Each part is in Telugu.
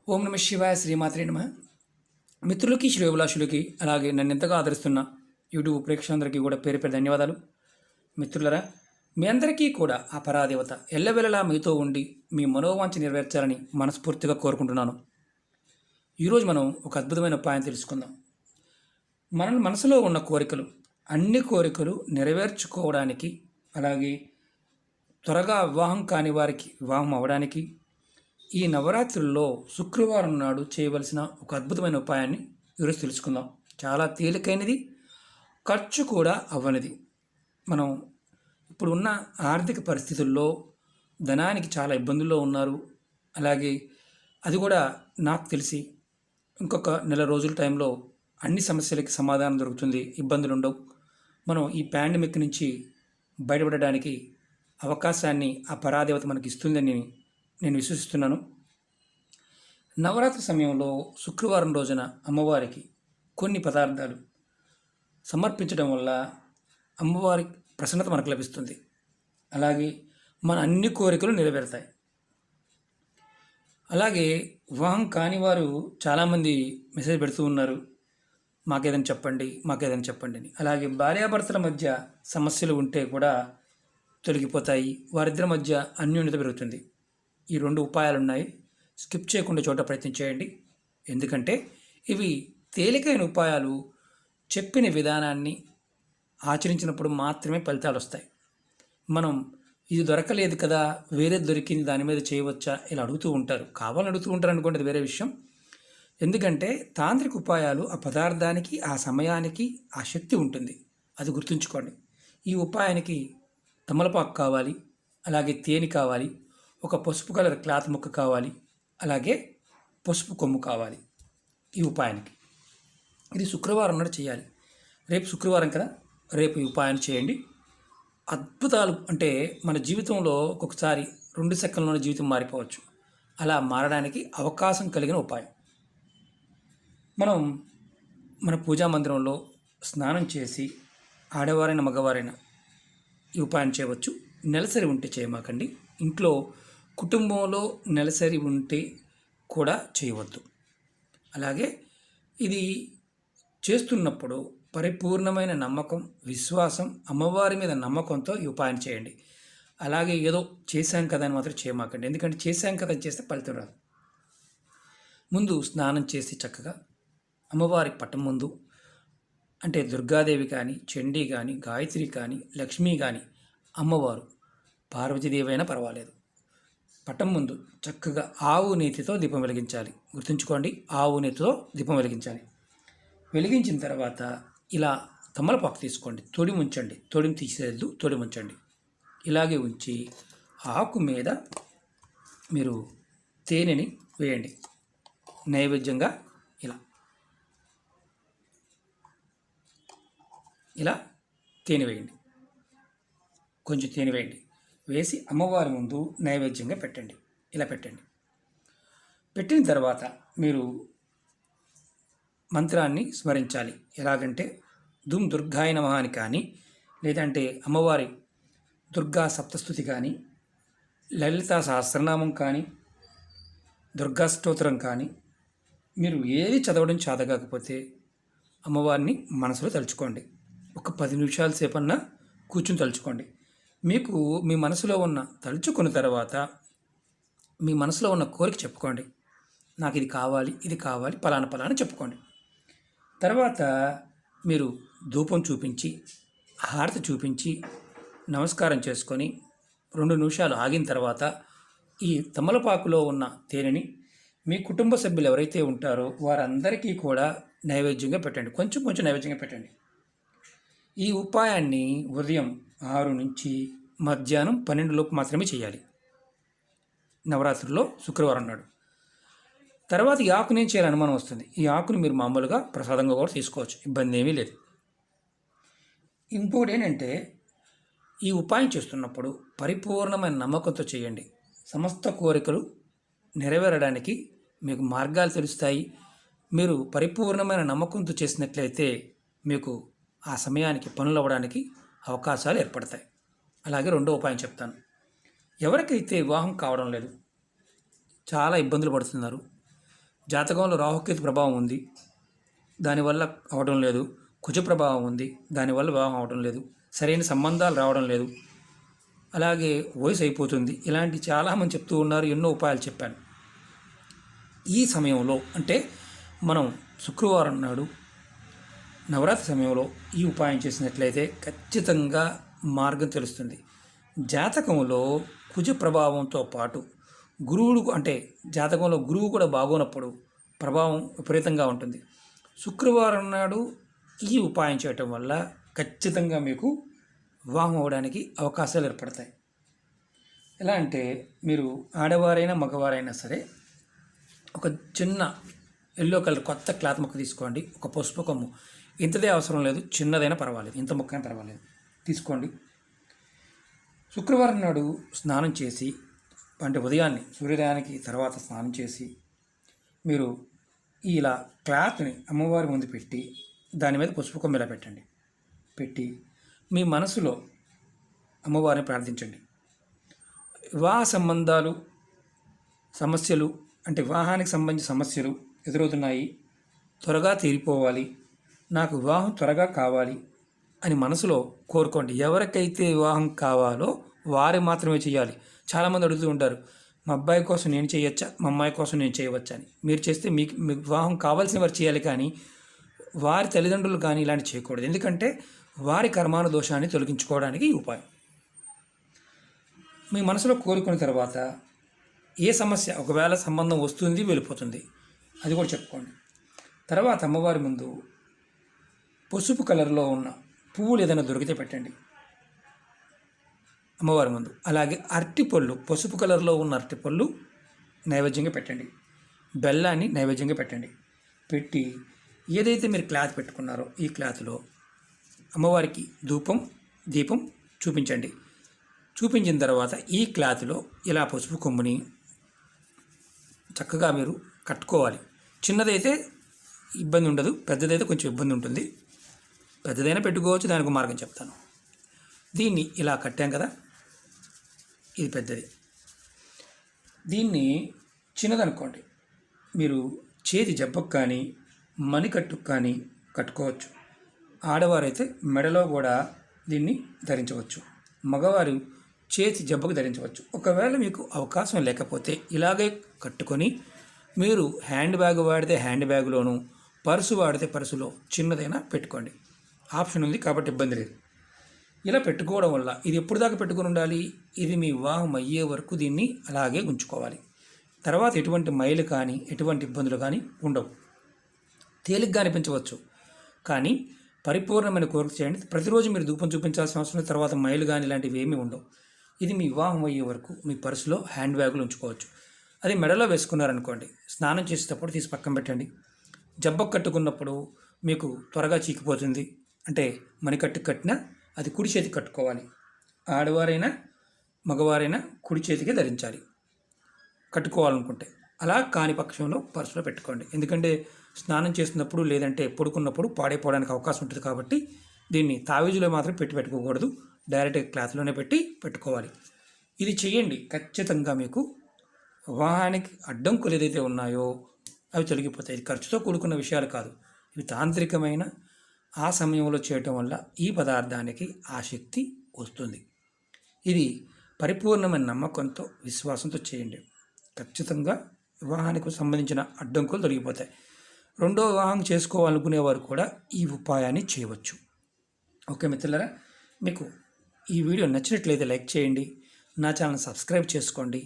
ఓం నమ శివాయ శ్రీమాత్రే నమ. మిత్రులకి శ్రేయోభిలాషులకి అలాగే నన్ను ఎంతగా ఆదరిస్తున్న యూట్యూబ్ ప్రేక్షకులందరికీ కూడా పేరు పేరు ధన్యవాదాలు. మిత్రులరా, మీ అందరికీ కూడా ఆ పరాదేవత ఎల్లవెల్లలా మీతో ఉండి మీ మనోవాంఛ నెరవేర్చాలని మనస్ఫూర్తిగా కోరుకుంటున్నాను. ఈరోజు మనం ఒక అద్భుతమైన ఉపాయం తెలుసుకుందాం. మన మనసులో ఉన్న కోరికలు, అన్ని కోరికలు నెరవేర్చుకోవడానికి, అలాగే త్వరగా వివాహం కాని వారికి వివాహం అవ్వడానికి ఈ నవరాత్రుల్లో శుక్రవారం నాడు చేయవలసిన ఒక అద్భుతమైన ఉపాయాన్ని ఈరోజు తెలుసుకుందాం. చాలా తేలికైనది, ఖర్చు కూడా అవ్వనిది. మనం ఇప్పుడు ఉన్న ఆర్థిక పరిస్థితుల్లో ధనానికి చాలా ఇబ్బందుల్లో ఉన్నారు. అలాగే అది కూడా నాకు తెలిసి ఇంకొక నెల రోజుల టైంలో అన్ని సమస్యలకి సమాధానం దొరుకుతుంది, ఇబ్బందులు ఉండవు. మనం ఈ పాండమిక్ నుంచి బయటపడడానికి అవకాశాన్ని ఆ పరాదేవత మనకి ఇస్తుందని నేను విశ్వసిస్తున్నాను. నవరాత్రి సమయంలో శుక్రవారం రోజున అమ్మవారికి కొన్ని పదార్థాలు సమర్పించడం వల్ల అమ్మవారి ప్రసన్నత మనకు లభిస్తుంది. అలాగే మన అన్ని కోరికలు నెరవేరుతాయి. అలాగే వివాహం కాని వారు చాలామంది మెసేజ్ పెడుతూ ఉన్నారు, మాకేదైనా చెప్పండి, మాకేదైనా చెప్పండి అని. అలాగే భార్యాభర్తల మధ్య సమస్యలు ఉంటే కూడా తొలగిపోతాయి, వారిద్దరి మధ్య అన్యోన్యత పెరుగుతుంది. ఈ రెండు ఉపాయాలు ఉన్నాయి. స్కిప్ చేయకుండా చోట ప్రయత్నం చేయండి. ఎందుకంటే ఇవి తేలికైన ఉపాయాలు. చెప్పిన విధానాన్ని ఆచరించినప్పుడు మాత్రమే ఫలితాలు వస్తాయి. మనం ఇది దొరకలేదు కదా, వేరే దొరికింది, దాని మీద చేయవచ్చా, ఇలా అడుగుతూ ఉంటారు. కావాలని అడుగుతూ ఉంటారు అనుకోండి, అది వేరే విషయం. ఎందుకంటే తాంత్రిక ఉపాయాలు ఆ పదార్థానికి, ఆ సమయానికి ఆ శక్తి ఉంటుంది, అది గుర్తుంచుకోండి. ఈ ఉపాయానికి తమలపాకు కావాలి, అలాగే తేనె కావాలి, ఒక పసుపు కలర్ క్లాత్ ముక్క కావాలి, అలాగే పసుపు కొమ్ము కావాలి. ఈ ఉపాయానికి ఇది శుక్రవారం నాడు చేయాలి. రేపు శుక్రవారం కదా, రేపు ఈ ఉపాయాన్ని చేయండి. అద్భుతాలు అంటే మన జీవితంలో ఒక్కొక్కసారి 2 సెకండ్లోనే జీవితం మారిపోవచ్చు. అలా మారడానికి అవకాశం కలిగిన ఉపాయం. మనం మన పూజా మందిరంలో స్నానం చేసి, ఆడవారైనా మగవారైనా ఈ ఉపాయం చేయవచ్చు. నెలసరి ఉంటే చేయమాకండి. ఇంట్లో కుటుంబంలో నెలసరి ఉంటే కూడా చేయవద్దు. అలాగే ఇది చేస్తున్నప్పుడు పరిపూర్ణమైన నమ్మకం, విశ్వాసం, అమ్మవారి మీద నమ్మకంతో ఈ ఉపాయం చేయండి. అలాగే ఏదో చేశాం కదా అని మాత్రం చేయమాకండి. ఎందుకంటే చేశాం కదా చేస్తే ఫలితం రాదు. ముందు స్నానం చేసి చక్కగా అమ్మవారి పటం ముందు, అంటే దుర్గాదేవి కానీ, చండీ కానీ, గాయత్రి కానీ, లక్ష్మీ కానీ, అమ్మవారు పార్వతీదేవి అయినా పర్వాలేదు, పటం ముందు చక్కగా ఆవు నేతితో దీపం వెలిగించాలి. గుర్తుంచుకోండి, ఆవు నేతితో దీపం వెలిగించాలి. వెలిగించిన తర్వాత ఇలా తమలపాకు తీసుకోండి, తొడి ఉంచండి, తొడిని తీసేయద్దు, తొడి ఉంచండి. ఇలాగే ఉంచి ఆకు మీద మీరు తేనెని వేయండి. నైవేద్యంగా ఇలా తేనె వేయండి. కొంచెం తేనె వేయండి. వేసి అమ్మవారి ముందు నైవేద్యంగా పెట్టండి. ఇలా పెట్టండి. పెట్టిన తర్వాత మీరు మంత్రాన్ని స్మరించాలి. ఎలాగంటే దుమ్ దుర్గాయ నమః అని కానీ, లేదంటే అమ్మవారి దుర్గా సప్తస్తుతి కానీ, లలితా సహస్రనామం కానీ, దుర్గా స్తోత్రం కానీ, మీరు ఏది చదవడం చేతకాకపోతే అమ్మవారిని మనసులో తలుచుకోండి. ఒక 10 నిమిషాల సేపన్నా కూర్చుని తలుచుకోండి. మీకు మీ మనసులో ఉన్న తలుచుకున్న తర్వాత మీ మనసులో ఉన్న కోరిక చెప్పుకోండి. నాకు ఇది కావాలి, ఇది కావాలి, పలానా పలానా చెప్పుకోండి. తర్వాత మీరు ధూపం చూపించి, హారతి చూపించి, నమస్కారం చేసుకొని 2 నిమిషాలు ఆగిన తర్వాత ఈ తమలపాకులో ఉన్న తేనెని మీ కుటుంబ సభ్యులు ఎవరైతే ఉంటారో వారందరికీ కూడా నైవేద్యంగా పెట్టండి. కొంచెం కొంచెం నైవేద్యంగా పెట్టండి. ఈ ఉపాయాన్ని ఉదయం 6 నుంచి మధ్యాహ్నం 12 లోపు మాత్రమే చేయాలి, నవరాత్రుల్లో శుక్రవారం నాడు. తర్వాత ఈ ఆకుని ఏం చేయాలని అనుమానం వస్తుంది. ఈ ఆకుని మీరు మామూలుగా ప్రసాదంగా కూడా తీసుకోవచ్చు, ఇబ్బంది ఏమీ లేదు. ఇంకోటి ఏంటంటే, ఈ ఉపాయం చేస్తున్నప్పుడు పరిపూర్ణమైన నమ్మకంతో చేయండి. సమస్త కోరికలు నెరవేరడానికి మీకు మార్గాలు తెలుస్తాయి. మీరు పరిపూర్ణమైన నమ్మకంతో చేసినట్లయితే మీకు ఆ సమయానికి పనులు అవ్వడానికి అవకాశాలు ఏర్పడతాయి. అలాగే రెండో ఉపాయం చెప్తాను. ఎవరికైతే వివాహం కావడం లేదు, చాలా ఇబ్బందులు పడుతున్నారు, జాతకంలో రాహుకేతు ప్రభావం ఉంది, దానివల్ల అవడం లేదు. కుజ ప్రభావం ఉంది, దానివల్ల వివాహం అవడం లేదు. సరైన సంబంధాలు రావడం లేదు. అలాగే వయసు అయిపోతుంది. ఇలాంటి చాలామంది చెప్తూ ఉన్నారు. ఎన్నో ఉపాయాలు చెప్పాను. ఈ సమయంలో అంటే మనం శుక్రవారం నాడు నవరాత్రి సమయంలో ఈ ఉపాయం చేసినట్లయితే ఖచ్చితంగా మార్గం తెలుస్తుంది. జాతకంలో కుజ ప్రభావంతో పాటు గురువుడు అంటే జాతకంలో గురువు కూడా బాగోనప్పుడు ప్రభావం విపరీతంగా ఉంటుంది. శుక్రవారం నాడు ఈ ఉపాయం చేయటం వల్ల ఖచ్చితంగా మీకు వివాహం అవ్వడానికి అవకాశాలు ఏర్పడతాయి. ఎలా అంటే మీరు ఆడవారైనా మగవారైనా సరే ఒక చిన్న ఎల్లో కలర్ కొత్త క్లాత్ ముక్క తీసుకోండి. ఒక పసుపు కొమ్ము, ఇంతదే అవసరం లేదు, చిన్నదైనా పర్వాలేదు, ఇంత ముక్కైనా పర్వాలేదు, తీసుకోండి. శుక్రవారం నాడు స్నానం చేసి అంటే ఉదయాన్నే సూర్యోదయానికి తర్వాత స్నానం చేసి మీరు ఇలా క్లాత్ని అమ్మవారి ముందు పెట్టి దాని మీద పసుపు కొమ్ము ఇలా పెట్టండి. పెట్టి మీ మనసులో అమ్మవారిని ప్రార్థించండి. వివాహ సంబంధాలు సమస్యలు అంటే వివాహానికి సంబంధించిన సమస్యలు ఎదురవుతున్నాయి, త్వరగా తీరిపోవాలి, నాకు వివాహం త్వరగా కావాలి అని మనసులో కోరుకోండి. ఎవరికైతే వివాహం కావాలో వారు మాత్రమే చేయాలి. చాలామంది అడుగుతూ ఉంటారు, మా అబ్బాయి కోసం నేను చేయొచ్చా, మా అమ్మాయి కోసం నేను చేయవచ్చా అని. మీరు చేస్తే మీకు వివాహం కావాల్సిన వారు చేయాలి, కానీ వారి తల్లిదండ్రులు కానీ ఇలాంటి చేయకూడదు. ఎందుకంటే వారి కర్మాను దోషాన్ని తొలగించుకోవడానికి ఈ ఉపాయం. మీ మనసులో కోరుకున్న తర్వాత ఏ సమస్య ఒకవేళ సంబంధం వస్తుంది వెళ్ళిపోతుంది, అది కూడా చెప్పుకోండి. తర్వాత అమ్మవారి ముందు పసుపు కలర్లో ఉన్న పువ్వులు ఏదైనా దొరికితే పెట్టండి అమ్మవారి ముందు. అలాగే అరటిపళ్ళు, పసుపు కలర్లో ఉన్న అరటిపళ్ళు నైవేద్యంగా పెట్టండి. బెల్లాన్ని నైవేద్యంగా పెట్టండి. పెట్టి ఏదైతే మీరు క్లాత్ పెట్టుకున్నారో ఈ క్లాత్లో అమ్మవారికి ధూపం దీపం చూపించండి. చూపించిన తర్వాత ఈ క్లాత్లో ఇలా పసుపు కొమ్ముని చక్కగా మీరు కట్టుకోవాలి. చిన్నదైతే ఇబ్బంది ఉండదు, పెద్దదైతే కొంచెం ఇబ్బంది ఉంటుంది. పెద్దదైనా పెట్టుకోవచ్చు, దానికి మార్గం చెప్తాను. దీన్ని ఇలా కట్టాం కదా, ఇది పెద్దది. దీన్ని చిన్నదనుకోండి, మీరు చేతి జబ్బకు కానీ మణికట్టుకు కానీ కట్టుకోవచ్చు. ఆడవారైతే మెడలో కూడా దీన్ని ధరించవచ్చు, మగవారు చేతి జబ్బకు ధరించవచ్చు. ఒకవేళ మీకు అవకాశం లేకపోతే ఇలాగే కట్టుకొని మీరు హ్యాండ్ బ్యాగ్ వాడితే హ్యాండ్ బ్యాగ్లోను, పర్సు వాడితే పర్సులో చిన్నదైనా పెట్టుకోండి. ఆప్షన్ ఉంది కాబట్టి ఇబ్బంది లేదు. ఇలా పెట్టుకోవడం వల్ల ఇది ఎప్పుడు దాకా పెట్టుకుని ఉండాలి, ఇది మీ వివాహం అయ్యే వరకు దీన్ని అలాగే ఉంచుకోవాలి. తర్వాత ఎటువంటి మైలు కానీ ఎటువంటి ఇబ్బందులు కానీ ఉండవు. తేలిగ్గా అనిపించవచ్చు, కానీ పరిపూర్ణమైన కోరిక చేయండి. ప్రతిరోజు మీరు ధూపం చూపించాల్సిన అవసరం, తర్వాత మైలు కానీ ఇలాంటివి ఏమీ ఉండవు. ఇది మీ వివాహం అయ్యే వరకు మీ పర్సులో హ్యాండ్ బ్యాగులు ఉంచుకోవచ్చు. అది మెడలో వేసుకున్నారనుకోండి, స్నానం చేసేటప్పుడు తీసి పక్కన పెట్టండి. జబ్బకు కట్టుకున్నప్పుడు మీకు త్వరగా చీకిపోతుంది. అంటే మణికట్టు కట్టినా అది కుడి చేతికి కట్టుకోవాలి. ఆడవారైనా మగవారైనా కుడి చేతికే ధరించాలి కట్టుకోవాలనుకుంటే. అలా కాని పక్షంలో పర్సులో పెట్టుకోండి. ఎందుకంటే స్నానం చేస్తున్నప్పుడు లేదంటే పడుకున్నప్పుడు పాడైపోవడానికి అవకాశం ఉంటుంది. కాబట్టి దీన్ని తావీజులో మాత్రం పెట్టుకోకూడదు, డైరెక్ట్గా క్లాత్లోనే పెట్టుకోవాలి. ఇది చేయండి, ఖచ్చితంగా మీకు వివాహానికి అడ్డంకులు ఏదైతే ఉన్నాయో అవి తొలగిపోతాయి. ఇది ఖర్చుతో కూడుకున్న విషయాలు కాదు, ఇవి తాంత్రికమైన ఆ సమయంలో చేయటం వల్ల ఈ పదార్థానికి ఆ శక్తి వస్తుంది. ఇది పరిపూర్ణమైన నమ్మకంతో విశ్వాసంతో చేయండి. ఖచ్చితంగా వివాహానికి సంబంధించిన అడ్డంకులు తొలగిపోతాయి. రెండో వివాహం చేసుకోవాలనుకునేవారు కూడా ఈ ఉపాయాన్ని చేయవచ్చు. ఓకే మిత్రులారా, మీకు ఈ వీడియో నచ్చినట్లయితే లైక్ చేయండి, నా ఛానల్ సబ్స్క్రైబ్ చేసుకోండి,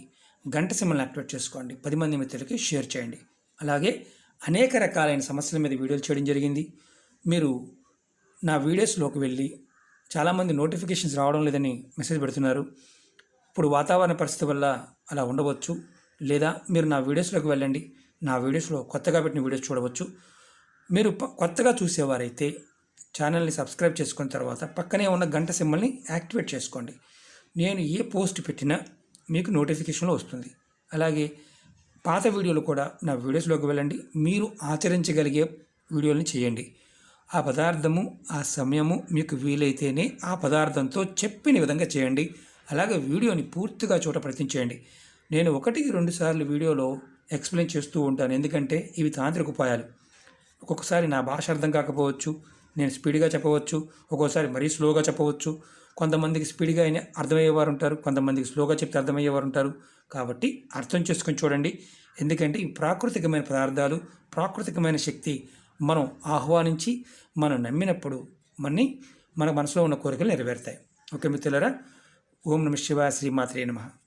గంట సింబల్ని యాక్టివేట్ చేసుకోండి, 10 మంది మిత్రులకి షేర్ చేయండి. అలాగే అనేక రకాలైన సమస్యల మీద వీడియోలు చేయడం జరిగింది. మీరు నా వీడియోస్లోకి వెళ్ళి చాలామంది నోటిఫికేషన్స్ రావడం లేదని మెసేజ్ పెడుతున్నారు. ఇప్పుడు వాతావరణ పరిస్థితి వల్ల అలా ఉండవచ్చు. లేదా మీరు నా వీడియోస్లోకి వెళ్ళండి, నా వీడియోస్లో కొత్తగా పెట్టిన వీడియోస్ చూడవచ్చు. మీరు కొత్తగా చూసేవారైతే ఛానల్ని సబ్స్క్రైబ్ చేసుకున్న తర్వాత పక్కనే ఉన్న గంట సింబల్ని యాక్టివేట్ చేసుకోండి. నేను ఏ పోస్ట్ పెట్టినా మీకు నోటిఫికేషన్లో వస్తుంది. అలాగే పాత వీడియోలు కూడా నా వీడియోస్లోకి వెళ్ళండి, మీరు ఆచరించగలిగే వీడియోని చేయండి. ఆ పదార్థము ఆ సమయము మీకు వీలైతేనే ఆ పదార్థంతో చెప్పిన విధంగా చేయండి. అలాగే వీడియోని పూర్తిగా ప్రయత్నం చేయండి. నేను 1-2 సార్లు వీడియోలో ఎక్స్ప్లెయిన్ చేస్తూ ఉంటాను. ఎందుకంటే ఇవి తాంత్రిక ఉపాయాలు. ఒక్కొక్కసారి నా భాష అర్థం కాకపోవచ్చు, నేను స్పీడ్గా చెప్పవచ్చు, ఒక్కోసారి మరీ స్లోగా చెప్పవచ్చు. కొంతమందికి స్పీడ్గా అయినా అర్థమయ్యేవారు ఉంటారు, కొంతమందికి స్లోగా చెప్తే అర్థమయ్యేవారు ఉంటారు. కాబట్టి అర్థం చేసుకొని చూడండి. ఎందుకంటే ఇవి ప్రాకృతికమైన పదార్థాలు, ప్రాకృతికమైన శక్తి. మనం ఆహ్వానించి మనం నమ్మినప్పుడు మన మనసులో ఉన్న కోరికలు నెరవేరుతాయి. ఓకే మిత్రులారా, ఓం నమః శివాయ, శ్రీమాత్రే నమః.